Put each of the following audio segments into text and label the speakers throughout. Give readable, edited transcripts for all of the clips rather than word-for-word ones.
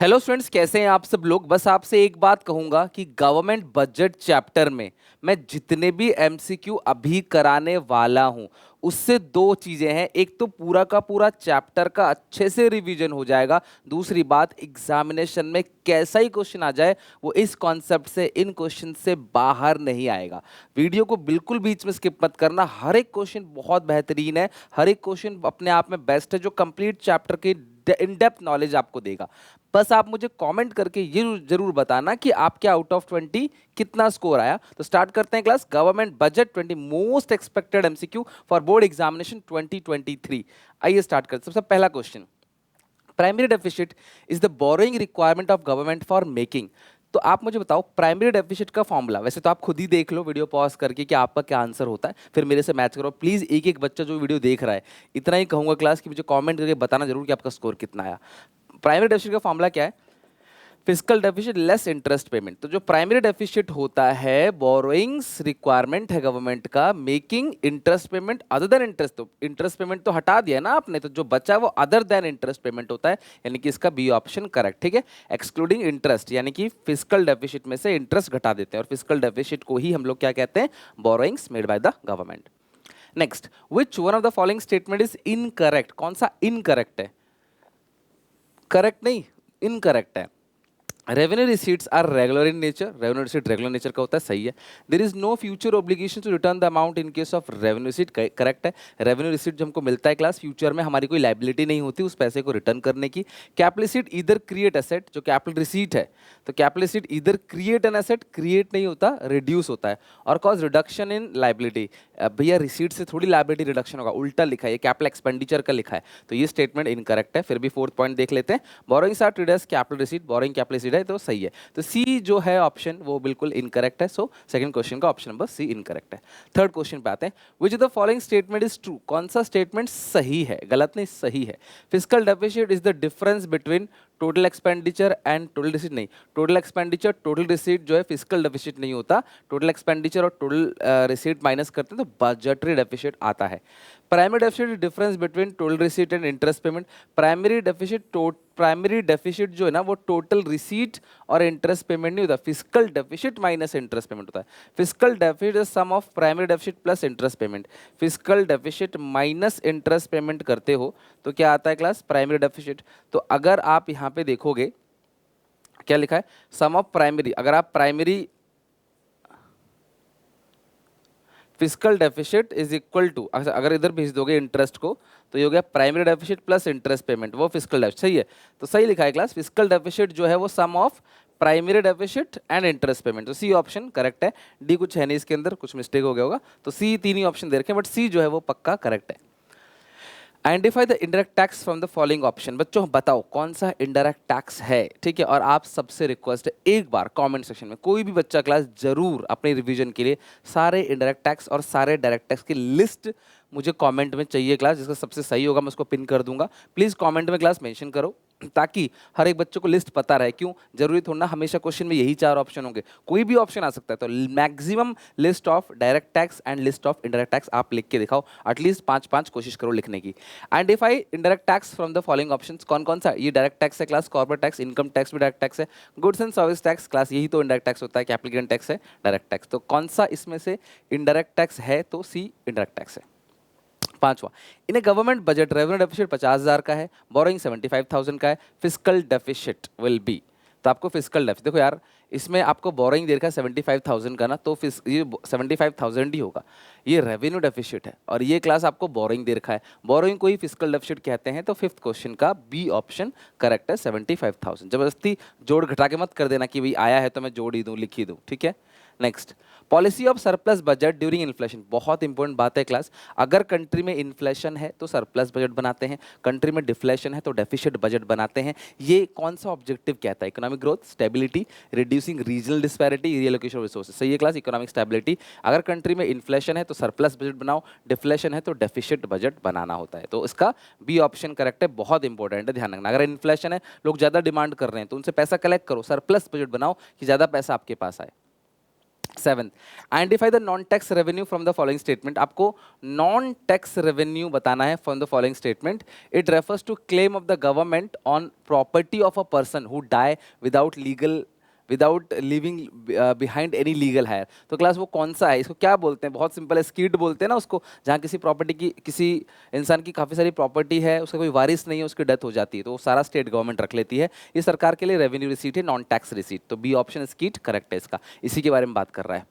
Speaker 1: Hello students, कैसे हैं आप सब लोग। बस आपसे एक बात कहूंगा कि गवर्नमेंट बजट चैप्टर में मैं जितने भी एमसीक्यू अभी कराने वाला हूं उससे दो चीजें हैं। एक तो पूरा का पूरा चैप्टर का अच्छे से रिवीजन हो जाएगा। दूसरी बात, एग्जामिनेशन में कैसा ही क्वेश्चन आ जाए वो इस कॉन्सेप्ट से, इन क्वेश्चन से बाहर नहीं आएगा। वीडियो को बिल्कुल बीच में स्किप मत करना। हर एक क्वेश्चन बहुत बेहतरीन है, हर एक क्वेश्चन अपने आप में बेस्ट है जो कंप्लीट चैप्टर की इन डेप्थ नॉलेज आपको देगा। बस आप मुझे कमेंट करके ये जरूर बताना कि आपके आउट ऑफ 20 कितना स्कोर आया। तो स्टार्ट करते हैं class. Government budget 20 most expected MCQ for board examination 2023। आइए स्टार्ट करते हैं। सबसे पहला question, primary deficit is the borrowing requirement of government for making. तो आप मुझे बताओ प्राइमरी डेफिसिट का फॉर्मूला। वैसे तो आप खुद ही देख लो वीडियो पॉज करके कि आपका क्या आंसर होता है, फिर मेरे से मैच करो। प्लीज एक एक बच्चा जो वीडियो देख रहा है, इतना ही कहूंगा क्लास कि मुझे कमेंट करके बताना जरूर कि आपका स्कोर कितना आया। प्राइमरी डेफिसिट का फॉर्मूला क्या है? Fiscal deficit less interest payment. तो जो प्राइमरी डेफिसिट होता है, बोरोइंग्स रिक्वायरमेंट है गवर्नमेंट का, making interest payment other than interest. तो इंटरेस्ट पेमेंट तो हटा दिया ना आपने, तो जो बचा वो अदर देन इंटरेस्ट पेमेंट होता है, यानी कि इसका बी ऑप्शन करेक्ट। ठीक है, एक्सक्लूडिंग इंटरेस्ट, यानी कि फिजिकल डेफिसिट में से इंटरेस्ट घटा देते हैं और फिजिकल डेफिसिट को ही हम लोग क्या कहते हैं? Borrowings made by the government. Next, which one of the following statement is incorrect? कौन सा इनकरेक्ट है? करेक्ट नहीं, इनकरेक्ट है। Revenue receipts are regular in nature. Revenue receipt regular nature का होता है, सही है। There is no future obligation to return the amount in case of revenue receipt, correct है। रेवेन्यू रिसीट जो हमको मिलता है क्लास, फ्यूचर में हमारी कोई लाइबिलिटी नहीं होती उस पैसे को रिटर्न करने की। कैपिटल रिसीट इधर क्रिएट एसेट, जो कैपिटल रिसीट है, तो कैपिटल रिसीट इधर क्रिएट एन एसेट, क्रिएट नहीं होता, रिड्यूस होता है। और कॉज रिडक्शन इन लाइबिलिटी, भैया रिसीट से थोड़ी लाइबिलिटी रिडक्शन होगा, उल्टा लिखा है, ये कैपिटल एक्सपेंडिचर का लिखा है, तो ये स्टेटमेंट इनकरेक्ट है। फिर भी फोर्थ पॉइंट देख लेते हैं। Borrowings are treated as capital receipt, borrowing capital receipt है तो सही है। तो सी जो है ऑप्शन वो बिल्कुल इनकरेक्ट है। सो सेकंड क्वेश्चन का ऑप्शन नंबर सी इनकरेक्ट है। थर्ड क्वेश्चन पे आते हैं। विच the following statement is true? कौन सा स्टेटमेंट सही है? गलत नहीं, सही है। Fiscal deficit is the difference between total expenditure and total receipt. नहीं, टोटल एक्सपेंडिचर टोटल रिसीट जो है फिजिकल डेफिसिट नहीं होता। टोटल एक्सपेंडिचर और टोटल रिसीट माइनस करते हैं तो बजटरी डेफिसिट आता है। Primary deficit difference between total receipt and interest payment. Primary deficit जो है ना वो टोटल रिसीट और इंटरेस्ट पेमेंट नहीं होता, fiscal deficit minus interest payment होता है। Fiscal deficit is sum of primary deficit plus interest payment. Fiscal deficit minus interest payment करते हो तो क्या आता है क्लास? Primary deficit. तो अगर आप यहाँ पे देखोगे क्या लिखा है, सम ऑफ प्राइमरी, अगर आप primary fiscal deficit is equal to, अगर इधर भेज दोगे इंटरेस्ट को तो ये हो गया primary deficit plus interest payment, वो फिजिकल डेफिसिट। सही है, तो सही लिखा है क्लास। फिजिकल डेफिसिट जो है वो sum of primary deficit and interest payment, तो सी ऑप्शन करेक्ट है। डी कुछ है नहीं इसके अंदर, कुछ मिस्टेक हो गया होगा, तो सी तीन ही ऑप्शन दे रखे हैं, बट सी जो है वो पक्का करेक्ट है। Identify the indirect tax from the following option. बच्चों बताओ कौन सा इनडायरेक्ट टैक्स है? ठीक है, और आप सबसे रिक्वेस्ट है एक बार कमेंट सेक्शन में कोई भी बच्चा क्लास जरूर अपने रिवीजन के लिए सारे इनडायरेक्ट टैक्स और सारे डायरेक्ट टैक्स की लिस्ट मुझे कमेंट में चाहिए क्लास। जिसका सबसे सही होगा मैं उसको पिन कर दूंगा। प्लीज कमेंट में क्लास मेंशन करो ताकि हर एक बच्चे को लिस्ट पता रहे। क्यों जरूरी थोड़ा ना हमेशा क्वेश्चन में यही चार ऑप्शन होंगे, कोई भी ऑप्शन आ सकता है। तो maximum list of direct tax and list of indirect tax आप लिख के दिखाओ, एटलीस्ट पांच पांच कोशिश करो लिखने की। Identify indirect tax from the following options. कौन कौन सा? ये डायरेक्ट टैक्स है class, corporate tax, income tax भी डायरेक्ट टैक्स है, goods and service tax class यही तो इनडायरेक्ट टैक्स होता है, कैपिटल टैक्स है डायरेक्ट टैक्स। तो कौन सा इसमें से इनडायरेक्ट टैक्स है? तो सी इनडायरेक्ट टैक्स है। पांचवा, in government budget revenue deficit 50,000 का है, बोरोइंग 75,000 का है, फिजिकल डेफिसिट विल बी। तो आपको फिजिकल डेफिसिट देखो यार, इसमें आपको बोरोइंग दे रखा है 75,000 का ना, तो ये 75,000 ही होगा। ये रेवेन्यू डेफिसिट है और ये क्लास आपको बोरोइंग दे रखा है, बोरोइंग को ही फिजिकल डेफिसिट कहते हैं। तो फिफ्थ क्वेश्चन का बी ऑप्शन करेक्ट है, 75,000। जबरदस्ती जोड़ घटा के मत कर देना कि भाई आया है तो मैं जोड़ ही दूं, लिख ही दूं। ठीक है, next, policy of surplus budget during inflation. बहुत इंपॉर्टेंट बात है क्लास। अगर कंट्री में इन्फ्लेशन है तो सरप्लस बजट बनाते हैं, कंट्री में डिफ्लेशन है तो डेफिसिट बजट बनाते हैं। ये कौन सा ऑब्जेक्टिव कहता है? Economic growth, stability, reducing regional disparity, reallocation of resources. सही है क्लास, इकोनॉमिक स्टेबिलिटी। अगर कंट्री में इन्फ्लेशन है तो सरप्लस बजट बनाओ, डिफ्लेशन है तो डेफिसिट बजट बनाना होता है। तो इसका बी ऑप्शन करेक्ट है, बहुत इंपॉर्टेंट है, ध्यान रखना। अगर इन्फ्लेशन है, लोग ज्यादा डिमांड कर रहे हैं, तो उनसे पैसा कलेक्ट करो, सरप्लस बजट बनाओ कि ज्यादा पैसा आपके पास आए। Seventh, identify the non tax revenue from the following statement. आपको नॉन टैक्स रेवेन्यू बताना है from the following statement. It refers to claim of the government on property of a person who die without leaving behind any legal heir. तो class वो कौन सा है, इसको क्या बोलते हैं? बहुत सिंपल है, स्कीड बोलते हैं ना उसको, जहाँ किसी प्रॉपर्टी की, किसी इंसान की काफ़ी सारी प्रॉपर्टी है, उसका कोई वारिस नहीं है, उसकी डेथ हो जाती है, तो वो सारा स्टेट गवर्नमेंट रख लेती है। ये सरकार के लिए रेवेन्यू रिसीट है, नॉन टैक्स रिसीट। तो बी ऑप्शन स्कीड करेक्ट है इसका, इसी के बारे में बात कर रहा है।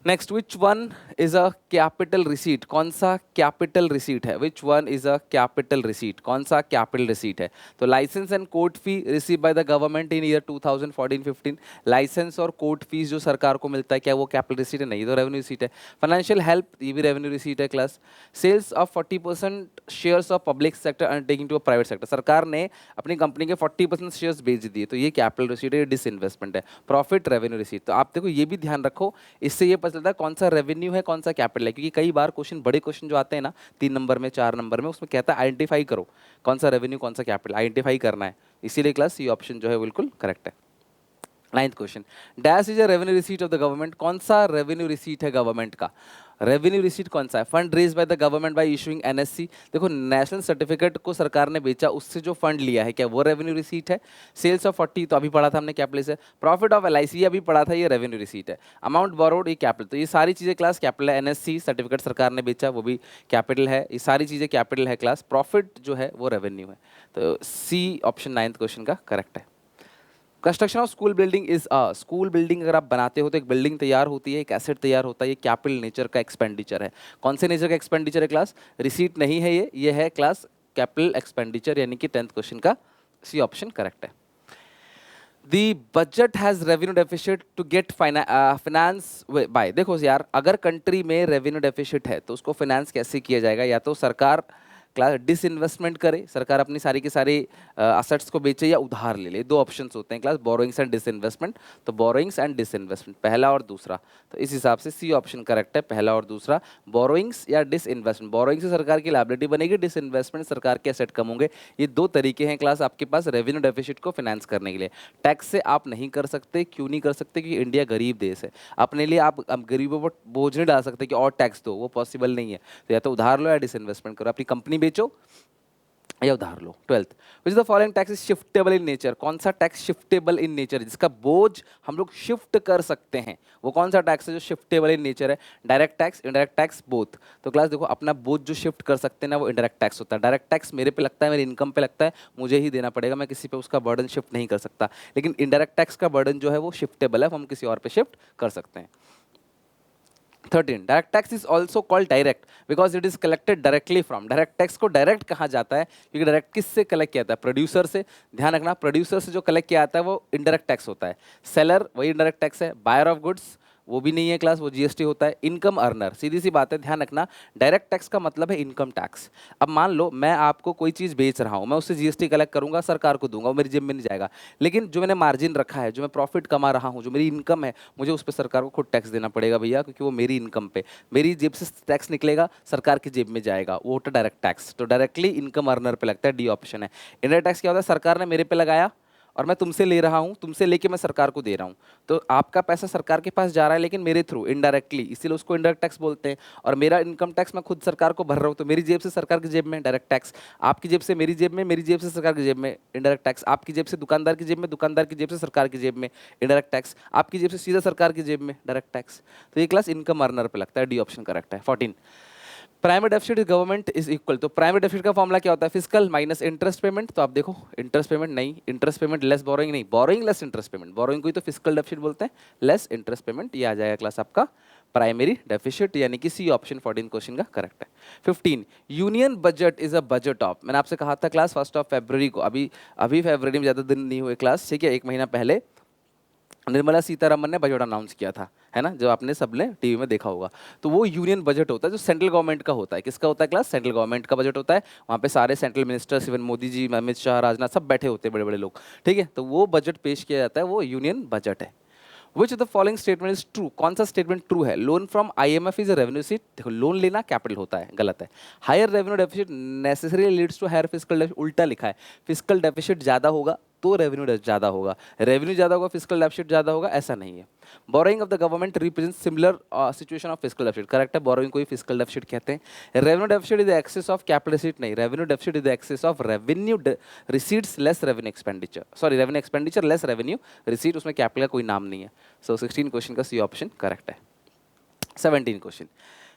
Speaker 1: Next, which one is a capital receipt? कौन सा कैपिटल रिसीट है? Which one is a capital receipt? कौन सा कैपिटल रिसीट है? तो licence and court fee receive by the government in year 2014-15। Licence और कोर्ट फीस जो सरकार को मिलता है, क्या वो कैपिटल रिसीट है? नहीं, तो रेवेन्यू रिसीट है। फाइनेंशियल हेल्प, ये भी रेवेन्यू रिसीट है class. Sales of 40% shares of public sector undertaking to a private sector, सरकार ने अपनी कंपनी के 40% शेयर्स बेच दिए, तो ये कैपिटल रिसीट है, डिसइन्वेस्टमेंट है। Profit, revenue receipt. तो आप देखो, ये भी ध्यान रखो, इससे ये पता चलता है कौन सा रेवेन्यू है, कौन सा कैपिटल है। क्योंकि कई बार क्वेश्चन, बड़े क्वेश्चन जो आते हैं ना 3 नंबर में, 4 नंबर में, उसमें कहता है आइडेंटिफाई करो कौन सा रेवेन्यू, कौन सा कैपिटल, आइडेंटिफाई करना है। इसीलिए क्लास ये ऑप्शन जो है बिल्कुल करेक्ट है। Ninth question, dash is a revenue receipt of the government. कौन सा रेवेन्यू रिसीट है गवर्नमेंट का? रेवेन्यू रिसीट कौन सा है? Fund raise by the government by issuing NSC. देखो, नेशनल सर्टिफिकेट को सरकार ने बेचा, उससे जो फंड लिया है, क्या वो रेवेन्यू रिसीट है? सेल्स ऑफ 40, तो अभी पढ़ा था हमने कैपिटल से। प्रॉफिट ऑफ एलआईसी अभी पढ़ा था, ये रेवेन्यू रिसीट है। अमाउंट बोरोड, ये कैपिटल। तो ये सारी चीजें क्लास कैपिटल है। एनएससी सर्टिफिकेट सरकार ने बेचा, वो भी कैपिटल है। ये सारी चीजें कैपिटल है क्लास। प्रॉफिट जो है वो रेवेन्यू है। तो सी ऑप्शन 9th क्वेश्चन का करेक्ट है। Construction of school building is a, school building अगर आप बनाते हो तो एक बिल्डिंग तैयार होती है, एक एसेट तैयार होता है, ये कैपिटल नेचर का एक्सपेंडिचर है। कौन से नेचर का एक्सपेंडिचर है क्लास? रिसीट नहीं है, ये है क्लास कैपिटल एक्सपेंडिचर, यानी कि 10th क्वेश्चन का सी ऑप्शन करेक्ट है। The budget has revenue deficit to get finance by. देखो यार, अगर कंट्री में रेवेन्यू डेफिसिट है तो उसको फाइनेंस कैसे किया जाएगा? या तो सरकार क्लास डिसइन्वेस्टमेंट करे, सरकार अपनी सारी की सारी असेट्स को बेचे, या उधार ले ले। दो ऑप्शंस होते हैं क्लास, बोरोइंग्स एंड डिसइन्वेस्टमेंट। तो बोरोइंग्स एंड डिसइन्वेस्टमेंट, पहला और दूसरा। तो इस हिसाब से सी ऑप्शन करेक्ट है, पहला और दूसरा। बोरोइंग्स या डिसइन्वेस्टमेंट, बोरोइंग से सरकार की लायबिलिटी बनेगी, डिसइन्वेस्टमेंट सरकार के एसेट कम होंगे। ये दो तरीके हैं क्लास आपके पास रेवेन्यू डेफिसिट को फाइनेंस करने के लिए। टैक्स से आप नहीं कर सकते, क्यों नहीं कर सकते? क्योंकि इंडिया गरीब देश है। अपने लिए आप गरीबों पर बोझ नहीं डाल सकते कि और टैक्स दो, वो पॉसिबल नहीं है। तो या तो उधार लो या डिसइन्वेस्टमेंट करो, अपनी कंपनी बेचो या उधार लो। 12th, which the following tax is shiftable in nature? कौन सा टैक्स शिफ्टेबल इन नेचर, जिसका बोझ हम लोग शिफ्ट कर सकते हैं? वो कौन सा टैक्स है जो शिफ्टेबल इन नेचर है? Direct tax, indirect tax, both. तो क्लास देखो, अपना बोझ जो शिफ्ट कर सकते हैं ना, वो इनडायरेक्ट टैक्स होता है। डायरेक्ट टैक्स मेरे पे लगता है, मेरी इनकम पे लगता है, मुझे ही देना पड़ेगा, मैं किसी पे उसका बर्डन शिफ्ट नहीं कर सकता। लेकिन इनडायरेक्ट टैक्स का बर्डन जो है वो शिफ्टेबल है, हम किसी और पे शिफ्ट कर सकते हैं। 13, direct tax is also called direct because it is collected directly from. Direct tax को डायरेक्ट कहा जाता है क्योंकि डायरेक्ट किससे कलेक्ट किया जाता है? प्रोड्यूसर से। ध्यान रखना, प्रोड्यूसर से जो कलेक्ट किया जाता है वो इनडायरेक्ट टैक्स होता है। सेलर, वही इनडायरेक्ट टैक्स है। बायर ऑफ गुड्स, वो भी नहीं है क्लास, वो जीएसटी होता है। इनकम अर्नर, सीधी सी बात है, ध्यान रखना, डायरेक्ट टैक्स का मतलब है इनकम टैक्स। अब मान लो मैं आपको कोई चीज़ बेच रहा हूँ, मैं उससे जीएसटी कलेक्ट करूंगा, सरकार को दूंगा, वो मेरी जेब में नहीं जाएगा। लेकिन जो मैंने मार्जिन रखा है, जो मैं प्रॉफिट कमा रहा हूँ, जो मेरी इनकम है, मुझे उस पर सरकार को खुद टैक्स देना पड़ेगा भैया, क्योंकि वो मेरी इनकम पे, मेरी जेब से टैक्स निकलेगा, सरकार की जेब में जाएगा, वो होता है डायरेक्ट टैक्स। तो डायरेक्टली इनकम अर्नर पे लगता है, डी ऑप्शन है। इनडायरेक्ट टैक्स क्या होता है? सरकार ने मेरे पे लगाया और मैं तुमसे ले रहा हूँ, तुमसे लेके मैं सरकार को दे रहा हूँ, तो आपका पैसा सरकार के पास जा रहा है लेकिन मेरे थ्रू, इनडायरेक्टली, इसीलिए उसको इनडायरेक्ट टैक्स बोलते हैं। और मेरा इनकम टैक्स मैं खुद सरकार को भर रहा हूँ, तो मेरी जेब से सरकार की जेब में डायरेक्ट टैक्स, आपकी जेब से मेरी जेब में, मेरी जेब से सरकार की जेब में इनडायरेक्ट टैक्स, आपकी जेब से दुकानदार की जेब में, दुकानदार की जेब से सरकार की जेब में इनडायरेक्ट टैक्स, आपकी जेब से सीधा सरकार की जेब में डायरेक्ट टैक्स। तो ये क्लास इनकम अर्नर पे लगता है, डी ऑप्शन करेक्ट है। 14, primary deficit government is equal, तो प्राइमरी डेफिसिट का फॉर्मूला क्या होता है? Fiscal minus interest payment. तो आप देखो, इंटरेस्ट पेमेंट नहीं, इंटरेस्ट पेमेंट लेस बोरोइंग नहीं, borrowing less interest payment, borrowing को ही तो फिस्कल डेफिसिट बोलते हैं, लेस इंटरेस्ट पेमेंट, ये आ जाएगा क्लास आपका प्राइमरी डेफिसिट, यानी कि सी ऑप्शन 14 क्वेश्चन का करेक्ट है। 15, union budget is a budget of, मैंने आपसे कहा था क्लास 1 फरवरी को, अभी अभी फरवरी में ज़्यादा दिन नहीं हुए क्लास, ठीक है, 1 महीना पहले निर्मला सीतारमन ने बजट अनाउंस किया था, है ना, जो आपने सबने टीवी में देखा होगा। तो वो यूनियन बजट होता है जो सेंट्रल गवर्नमेंट का होता है। किसका होता है क्लास? सेंट्रल गवर्नमेंट का बजट होता है। वहाँ पे सारे central ministers, even Modi ji, Amit Shah, Rajnath, सब बैठे होते हैं, बड़े बड़े लोग, ठीक है। तो वो बजट पेश किया जाता है, वो यूनियन बजट है। Which of the following statement is true? कौन सा स्टेटमेंट ट्रू है? Loan from IMF is a revenue receipt. देखो, लोन लेना कैपिटल होता है, गलत है। Higher revenue deficit necessary leads to higher fiscal deficit, उल्टा लिखा है, फिस्कल डेफिसिट ज़्यादा होगा तो रेवेन्यू ज़्यादा होगा, रेवेन्यू ज़्यादा होगा फिजिकल डेफिसिट ज़्यादा होगा, ऐसा नहीं है। Borrowing of the government represent similar situation of fiscal deficit, correct है, बोरोइंग को ही फिजिकल डेफिसिट कहते हैं। Revenue deficit is the excess of capital receipt, नहीं, revenue deficit is the excess of revenue receipts less revenue expenditure, sorry revenue expenditure less revenue receipt, उसमें capital का कोई नाम नहीं है। सो 16 क्वेश्चन का सी ऑप्शन करेक्ट है। 17 question,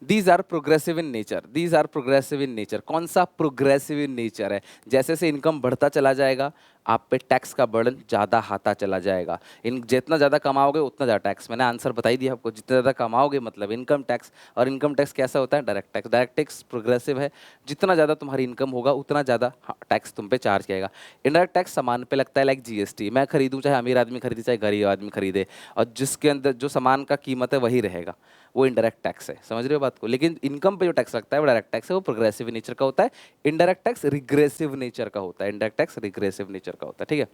Speaker 1: these are progressive in nature, these are progressive in nature, कौन सा प्रोग्रेसिव इन नेचर है? जैसे से इनकम बढ़ता चला जाएगा आप पे टैक्स का बर्डन ज़्यादा आता चला जाएगा, इन जितना ज़्यादा कमाओगे उतना ज़्यादा टैक्स, मैंने आंसर बता ही दिया आपको, जितना ज़्यादा कमाओगे मतलब इनकम टैक्स, और इनकम टैक्स कैसा होता है? Direct tax, direct tax progressive है, जितना ज़्यादा तुम्हारी इनकम होगा उतना ज़्यादा टैक्स तुम पे चार्ज किया जाएगा। इनडायरेक्ट टैक्स सामान पे लगता है, लाइक जीएसटी, मैं खरीदूँ चाहे अमीर आदमी खरीदे चाहे गरीब आदमी खरीदे, और जिसके अंदर जो सामान का कीमत है वही रहेगा, वो इनडायरेक्ट टैक्स है, समझ रहे हो बात को। लेकिन इनकम पे जो टैक्स लगता है वो डायरेक्ट टैक्स है, वो प्रोग्रेसिव नेचर का होता है। इनडायरेक्ट टैक्स रिग्रेसिव नेचर का होता है, इनडायरेक्ट टैक्स रिग्रेसिव नेचर का होता है, ठीक है।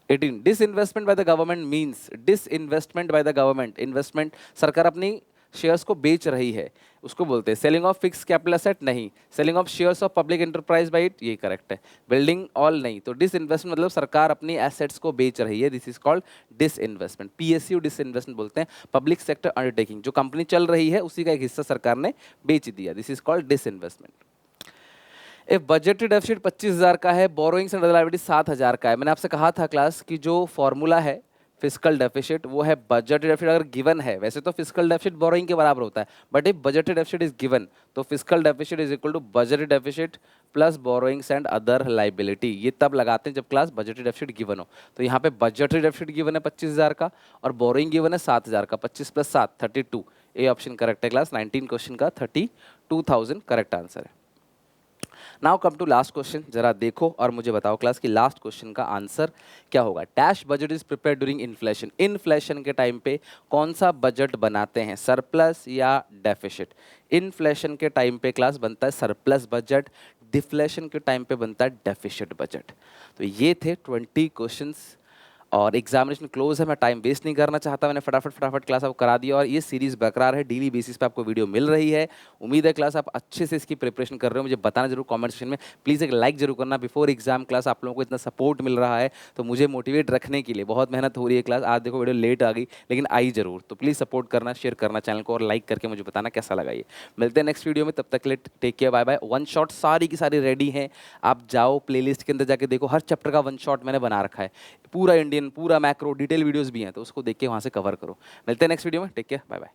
Speaker 1: 18, disinvestment bye the government means, disinvestment bye the government, investment, सरकार अपनी शेयर्स को बेच रही है, उसको बोलते हैं। Selling of fix capital asset, नहीं। Selling of shares of public enterprise by it, ये करेक्ट है। बिल्डिंग ऑल, नहीं। तो डिसइन्वेस्टमेंट मतलब सरकार अपनी एसेट्स को बेच रही है, this is called disinvestment, PSU disinvestment बोलते हैं, पब्लिक सेक्टर अंडरटेकिंग, जो कंपनी चल रही है उसी का एक हिस्सा सरकार ने बेच दिया, दिस इज कॉल्ड डिसइन्वेस्टमेंट। एक बजट डेफिसिट 25,000 का है, बोरोइंग्स एंड लायबिलिटी 7,000 का है। मैंने आपसे कहा था क्लास कि जो फॉर्मूला है फिजिकल डेफिसिट वो है बजट डेफिसिट, अगर गिवन है, वैसे तो फिजिकल डेफिसिट बोरोइंग के बराबर होता है, but if budget deficit is given तो fiscal deficit is equal to budget deficit plus borrowings and other liability, ये तब लगाते हैं जब क्लास बजट डेफिसिट गिवन हो। तो यहाँ पे बजट डेफिसिट गिवन है 25,000 का और बोरोइंग गिवन है 7,000 का, 25 + 7 32, ए ऑप्शन करेक्ट है क्लास। 19 क्वेश्चन का 32,000 करेक्ट आंसर है। Now come to last question, जरा देखो और मुझे बताओ क्लास की लास्ट क्वेश्चन का आंसर क्या होगा। Dash budget is prepare during inflation, inflation के टाइम पे कौन सा बजट बनाते हैं, सरप्लस या डेफिसिट? इन्फ्लेशन के टाइम पे क्लास बनता है सरप्लस बजट, डिफ्लेशन के टाइम पे बनता है डेफिसिट बजट। तो ये थे 20 क्वेश्चंस और एग्जामिनेशन क्लोज है, मैं टाइम वेस्ट नहीं करना चाहता, मैंने फटाफट क्लास आपको करा दिया और ये सीरीज बरकरार है, डेली बेसिस पे आपको वीडियो मिल रही है। उम्मीद है क्लास आप अच्छे से इसकी प्रिपरेशन कर रहे हो, मुझे बताना जरूर कमेंट सेक्शन में, प्लीज़ एक लाइक जरूर करना। बिफोर एग्जाम क्लास आप लोगों को इतना सपोर्ट मिल रहा है तो मुझे मोटिवेट रखने के लिए बहुत मेहनत हो रही है क्लास। आज देखो वीडियो लेट आ गई लेकिन आई जरूर, तो प्लीज़ सपोर्ट करना, शेयर करना चैनल को और लाइक करके मुझे बताना कैसा लगा ये। मिलते हैं नेक्स्ट वीडियो में, तब तक के लिए take care, bye bye. One shot सारी की सारी रेडी हैं, आप जाओ प्लेलिस्ट के अंदर जाके देखो, हर चैप्टर का वन शॉट मैंने बना रखा है, पूरा इंडियन, पूरा मैक्रो डिटेल वीडियोस भी हैं, तो उसको देख के वहाँ से कवर करो। मिलते हैं नेक्स्ट वीडियो में, टेक केयर, बाय बाय।